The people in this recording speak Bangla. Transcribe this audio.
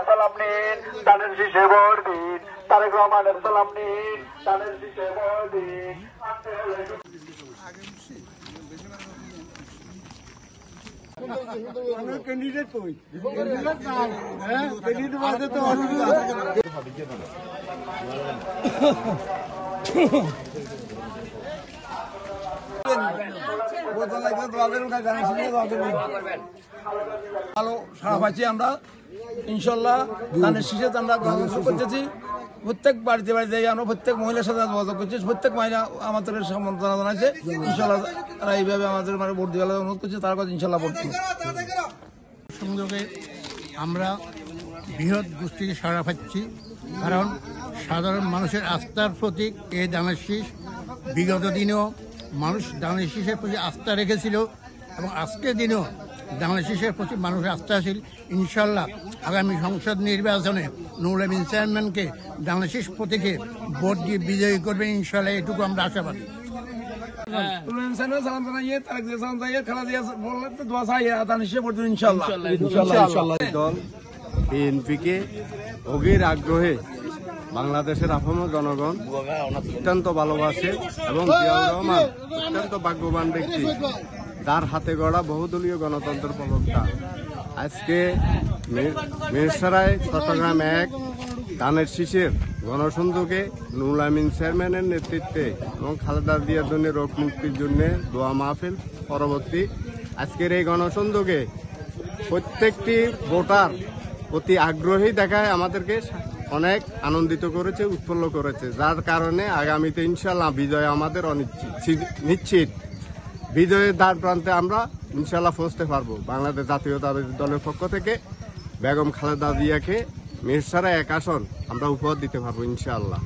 সালাম নিন, তাদের শীষে ভোট দিন, তারেক রহমানের সালাম নিন, তাদের শীষে ভোট দিন। ক্যান্ডিডেট কই? ক্যান্ডিডেট নাই, হ্যাঁ ক্যান্ডিডেট বাদে তো অসুবিধা। ভালো সারা পাচ্ছি আমরা, ইনশাল্লাহ ধানের শীষে আমরা গ্রহণ করতেছি। প্রত্যেক বাড়িতে বাড়িতে আমরা প্রত্যেক মহিলার সাথে যোগাযোগ করছি, প্রত্যেক মহিলা আমাদের সম্বর্ধনা জানাচ্ছে। ইনশাল্লাহ তারা এইভাবে আমাদের মানে ভোট দেওয়ার অনুরোধ করছে, তার কাছে ইনশাল্লাহ ভোট দেবে। সংযোগে আমরা বৃহৎ গোষ্ঠীকে সাড়া পাচ্ছি, কারণ সাধারণ মানুষের আস্থার প্রতীক এই ধানের শীষ। বিগত দিনেও মানুষ ধানের শীষের প্রতি আস্থা রেখেছিল এবং আজকের দিনেও ধানের শীষের প্রতি মানুষের আস্থাশীল। ইনশাল্লাহ আগামী সংসদ নির্বাচনে নুরুল আমিন চেয়ারম্যানকে ধানের শীষ প্রতীকে ভোট দিয়ে বিজয়ী করবেন ইনশাল্লাহ, এটুকু আমরা আশাবাদী। দল বিএনপিকে অগির আগ্রহে বাংলাদেশের আপামর জনগণ অত্যন্ত ভালোবাসে এবং জিয়াউর রহমান অত্যন্ত ভাগ্যবান ব্যক্তি, তার হাতে গড়া বহুদলীয় গণতন্ত্র প্রবক্তা। আজকে মিরসরাই চট্টগ্রাম 1 ধানের শীষের গণসংযোগে নুরুল আমিন চেয়ারম্যানের নেতৃত্বে এবং খালেদা জিয়ার জন্য রোগ মুক্তির জন্য দোয়া মাহফিল পরবর্তী আজকের এই গণসংযোগে প্রত্যেকটি ভোটার প্রতি আগ্রহী দেখায় আমাদেরকে অনেক আনন্দিত করেছে, উৎফুল্ল করেছে, যার কারণে আগামীতে ইনশাল্লাহ বিজয় আমাদের নিশ্চিত। বিজয়ের দ্বার প্রান্তে আমরা ইনশাল্লাহ পৌঁছতে পারবো। বাংলাদেশ জাতীয়তাবাদী দলের পক্ষ থেকে বেগম খালেদা জিয়াকে মিরসরাই 1 আসন আমরা উপহার দিতে পারবো ইনশাআল্লাহ।